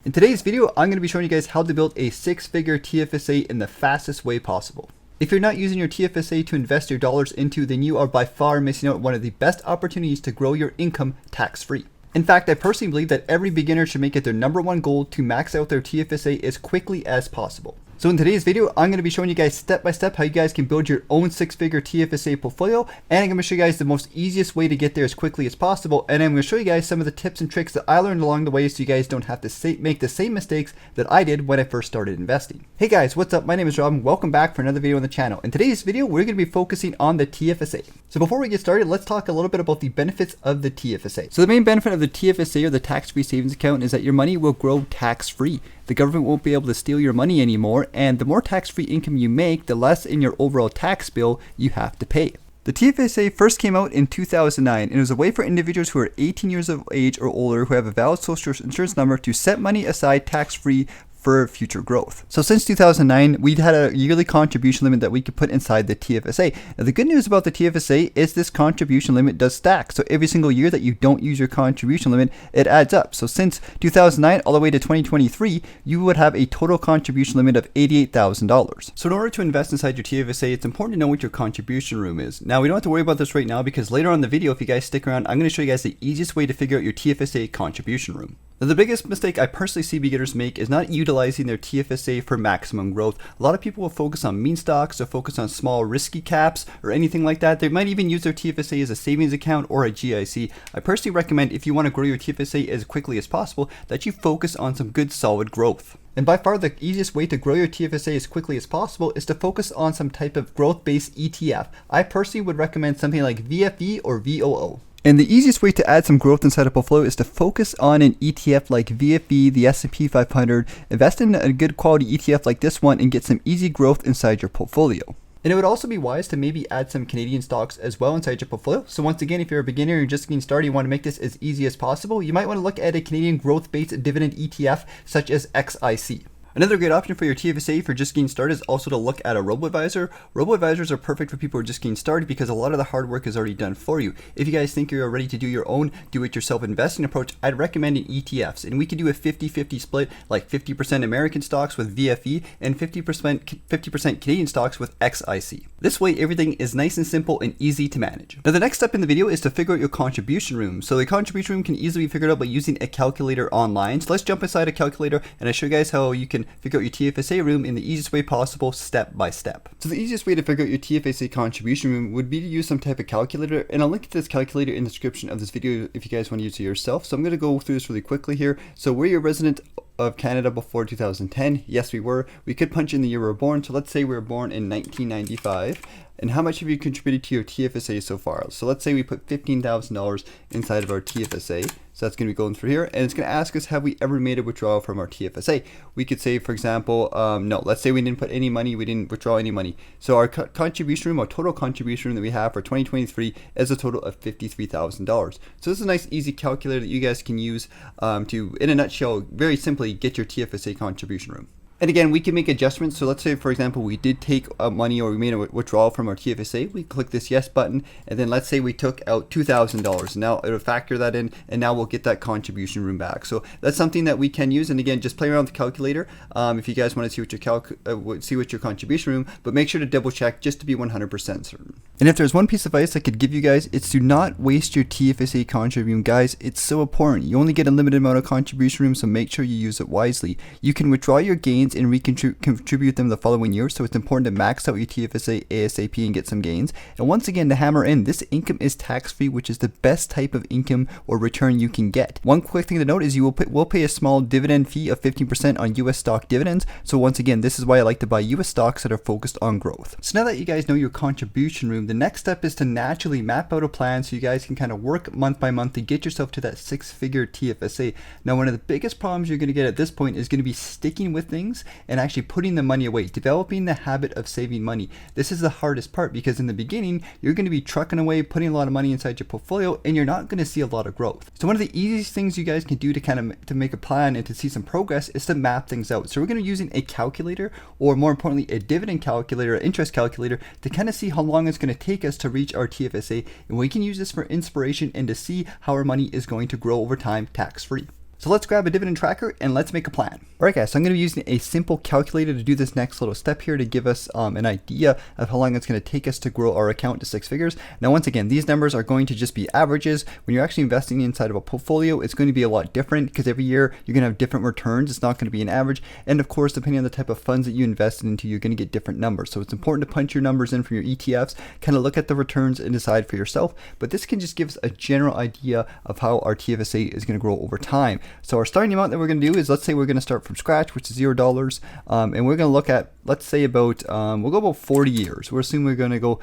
In today's video, I'm going to be showing you guys how to build a six-figure TFSA in the fastest way possible. If you're not using your TFSA to invest your dollars into, then you are by far missing out one of the best opportunities to grow your income tax-free. In fact, I personally believe that every beginner should make it their #1 goal to max out their TFSA as quickly as possible. So in today's video, I'm going to be showing you guys step by step how you guys can build your own six-figure TFSA portfolio, and I'm going to show you guys the most easiest way to get there as quickly as possible, and I'm going to show you guys some of the tips and tricks that I learned along the way so you guys don't have to make the same mistakes that I did when I first started investing. Hey guys, what's up? My name is Rob and welcome back for another video on the channel. In today's video, we're going to be focusing on the TFSA. So before we get started, let's talk a little bit about the benefits of the TFSA. So the main benefit of the TFSA, or the tax-free savings account, is that your money will grow tax-free. The government won't be able to steal your money anymore, and the more tax-free income you make, the less in your overall tax bill you have to pay. The TFSA first came out in 2009, and it was a way for individuals who are 18 years of age or older who have a valid social insurance number to set money aside tax-free for future growth. So since 2009, we'd had a yearly contribution limit that we could put inside the TFSA. Now the good news about the TFSA is this contribution limit does stack. So every single year that you don't use your contribution limit, it adds up. So since 2009 all the way to 2023, you would have a total contribution limit of $88,000. So in order to invest inside your TFSA, it's important to know what your contribution room is. Now we don't have to worry about this right now because later on in the video, if you guys stick around, I'm going to show you guys the easiest way to figure out your TFSA contribution room. Now, the biggest mistake I personally see beginners make is not utilizing their TFSA for maximum growth. A lot of people will focus on meme stocks or focus on small risky caps or anything like that. They might even use their TFSA as a savings account or a GIC. I personally recommend, if you want to grow your TFSA as quickly as possible, that you focus on some good solid growth. And by far the easiest way to grow your TFSA as quickly as possible is to focus on some type of growth-based ETF. I personally would recommend something like VFE or VOO. And the easiest way to add some growth inside a portfolio is to focus on an ETF like VFE, the S&P 500, invest in a good quality ETF like this one and get some easy growth inside your portfolio. And it would also be wise to maybe add some Canadian stocks as well inside your portfolio. So once again, if you're a beginner and you're just getting started, you want to make this as easy as possible, you might want to look at a Canadian growth-based dividend ETF such as XIC. Another great option for your TFSA if you're just getting started is also to look at a robo-advisor. Robo-advisors are perfect for people who are just getting started because a lot of the hard work is already done for you. If you guys think you're ready to do your own do-it-yourself investing approach, I'd recommend an ETFs. And we could do a 50-50 split, like 50% American stocks with VFE and 50% Canadian stocks with XIC. This way, everything is nice and simple and easy to manage. Now, the next step in the video is to figure out your contribution room. So the contribution room can easily be figured out by using a calculator online. So let's jump inside a calculator and I show you guys how you can figure out your TFSA room in the easiest way possible, step by step. So the easiest way to figure out your TFSA contribution room would be to use some type of calculator, and I'll link to this calculator in the description of this video if you guys want to use it yourself. So I'm going to go through this really quickly here. So were you a resident of Canada before 2010? Yes, we were. We could punch in the year we were born. So let's say we were born in 1995. And how much have you contributed to your TFSA so far? So let's say we put $15,000 inside of our TFSA. So that's going to be going through here, and it's going to ask us, have we ever made a withdrawal from our TFSA? We could say, for example, no. Let's say we didn't put any money, we didn't withdraw any money. So our contribution room, our total contribution room that we have for 2023 is a total of $53,000. So this is a nice, easy calculator that you guys can use to, in a nutshell, very simply get your TFSA contribution room. And again, we can make adjustments. So let's say, for example, we did take money or we made a withdrawal from our TFSA. We click this yes button, and then let's say we took out $2,000. Now it'll factor that in, and now we'll get that contribution room back. So that's something that we can use. And again, just play around with the calculator if you guys want to see what your contribution room, but make sure to double check just to be 100% certain. And if there's one piece of advice I could give you guys, it's to not waste your TFSA contribution room. Guys, it's so important. You only get a limited amount of contribution room, so make sure you use it wisely. You can withdraw your gains and recontribute them the following year, so it's important to max out your TFSA ASAP and get some gains. And once again, to hammer in, this income is tax-free, which is the best type of income or return you can get. One quick thing to note is you will pay a small dividend fee of 15% on US stock dividends. So once again, this is why I like to buy US stocks that are focused on growth. So now that you guys know your contribution room, the next step is to naturally map out a plan so you guys can kind of work month by month to get yourself to that six-figure TFSA. Now, one of the biggest problems you're going to get at this point is going to be sticking with things and actually putting the money away, developing the habit of saving money. This is the hardest part because in the beginning, you're going to be trucking away, putting a lot of money inside your portfolio, and you're not going to see a lot of growth. So one of the easiest things you guys can do to make a plan and to see some progress is to map things out. So we're going to be using a calculator, or more importantly, a dividend calculator, or interest calculator, to kind of see how long it's going to take us to reach our TFSA. And we can use this for inspiration and to see how our money is going to grow over time tax-free. So let's grab a dividend tracker and let's make a plan. Alright guys, so I'm going to be using a simple calculator to do this next little step here to give us an idea of how long it's going to take us to grow our account to 6 figures. Now once again, these numbers are going to just be averages. When you're actually investing inside of a portfolio, it's going to be a lot different because every year you're going to have different returns. It's not going to be an average. And of course, depending on the type of funds that you invested into, you're going to get different numbers. So it's important to punch your numbers in from your ETFs, kind of look at the returns and decide for yourself. But this can just give us a general idea of how our TFSA is going to grow over time. So our starting amount that we're going to do is, let's say we're going to start from scratch, which is $0. And we're going to look at, let's say about, we'll go about 40 years. We're assuming we're going to go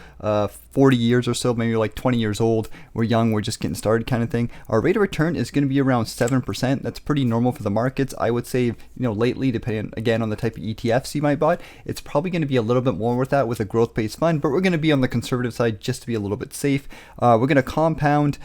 40 years or so, maybe you're like 20 years old. We're young, we're just getting started kind of thing. Our rate of return is going to be around 7%. That's pretty normal for the markets. I would say, lately, depending again on the type of ETFs you might buy, it's probably going to be a little bit more with that with a growth-based fund, but we're going to be on the conservative side just to be a little bit safe. We're going to compound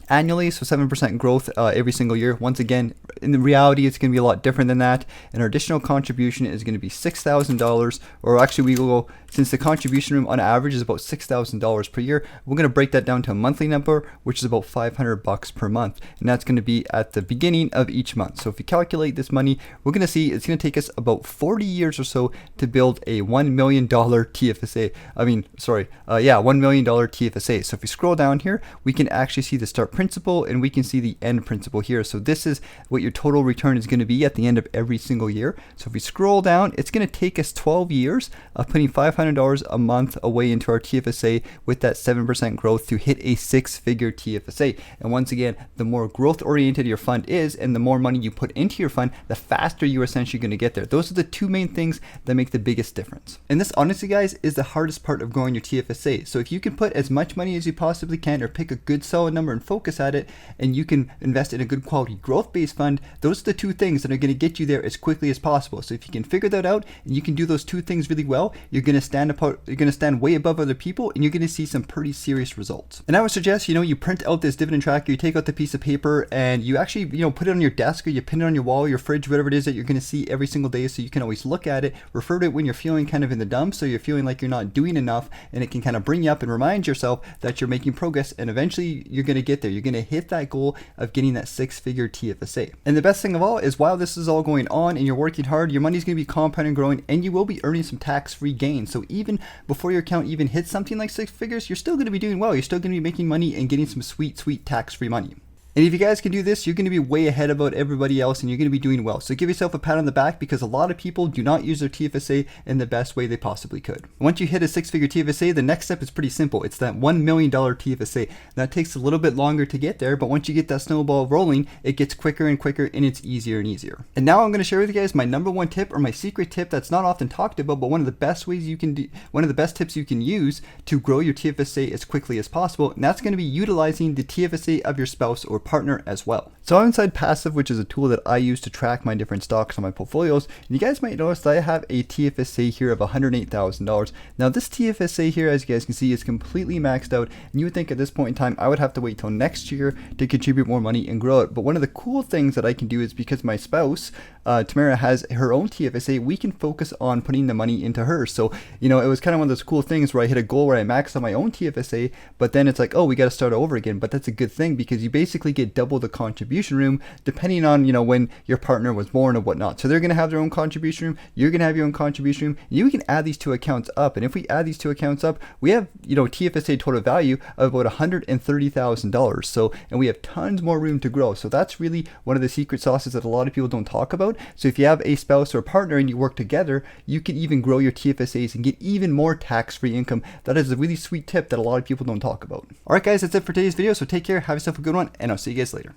annually, so 7% growth every single year. Once again, in the reality, it's going to be a lot different than that. And our additional contribution is going to be $6,000, or actually we will go, since the contribution room on average is about $6,000 per year, we're going to break that down to a monthly number, which is about $500 per month. And that's going to be at the beginning of each month. So if you calculate this money, we're going to see it's going to take us about 40 years or so to build a $1 million TFSA. $1 million TFSA. So if we scroll down here, we can actually see the start principal and we can see the end principal here. So this is what your total return is going to be at the end of every single year. So if we scroll down, it's going to take us 12 years of putting $500 a month away into our TFSA with that 7% growth to hit a 6-figure TFSA. And once again, the more growth oriented your fund is and the more money you put into your fund, the faster you're essentially going to get there. Those are the two main things that make the biggest difference. And this honestly guys is the hardest part of growing your TFSA. So if you can put as much money as you possibly can or pick a good solid number and focus at it, and you can invest in a good quality growth-based fund, those are the two things that are going to get you there as quickly as possible. So if you can figure that out and you can do those two things really well, you're going to stand apart, you're going to stand way above other people, and you're going to see some pretty serious results. And I would suggest, you print out this dividend tracker, you take out the piece of paper and you actually, put it on your desk or you pin it on your wall, your fridge, whatever it is that you're going to see every single day, so you can always look at it, refer to it when you're feeling kind of in the dumps, so you're feeling like you're not doing enough, and it can kind of bring you up and remind yourself that you're making progress, and eventually you're going to get there. You're going to hit that goal of getting that 6-figure TFSA. And the best thing of all is, while this is all going on and you're working hard, your money's going to be compounding and growing, and you will be earning some tax-free gains. So even before your account even hits something like 6 figures, you're still going to be doing well. You're still going to be making money and getting some sweet, sweet tax-free money. And if you guys can do this, you're going to be way ahead about everybody else and you're going to be doing well. So give yourself a pat on the back, because a lot of people do not use their TFSA in the best way they possibly could. Once you hit a 6-figure TFSA, the next step is pretty simple. It's that $1 million TFSA. That takes a little bit longer to get there, but once you get that snowball rolling, it gets quicker and quicker and it's easier and easier. And now I'm going to share with you guys my number one tip, or my secret tip that's not often talked about, but one of the best ways you can do, one of the best tips you can use to grow your TFSA as quickly as possible. And that's going to be utilizing the TFSA of your spouse or partner as well. So I'm inside Passive, which is a tool that I use to track my different stocks on my portfolios. And you guys might notice that I have a TFSA here of $108,000. Now this TFSA here, as you guys can see, is completely maxed out. And you would think at this point in time, I would have to wait till next year to contribute more money and grow it. But one of the cool things that I can do is, because my spouse, Tamara, has her own TFSA, we can focus on putting the money into hers. So, it was kind of one of those cool things where I hit a goal where I maxed out my own TFSA, but then it's like, oh, we got to start over again. But that's a good thing, because you basically get double the contribution room depending on, when your partner was born or whatnot. So they're going to have their own contribution room, you're going to have your own contribution room, and you can add these two accounts up. And if we add these two accounts up, we have, TFSA total value of about $130,000. So, and we have tons more room to grow. So that's really one of the secret sauces that a lot of people don't talk about. So if you have a spouse or a partner and you work together, you can even grow your TFSAs and get even more tax-free income. That is a really sweet tip that a lot of people don't talk about. All right, guys, that's it for today's video. So take care, have yourself a good one, and I'll see you guys later.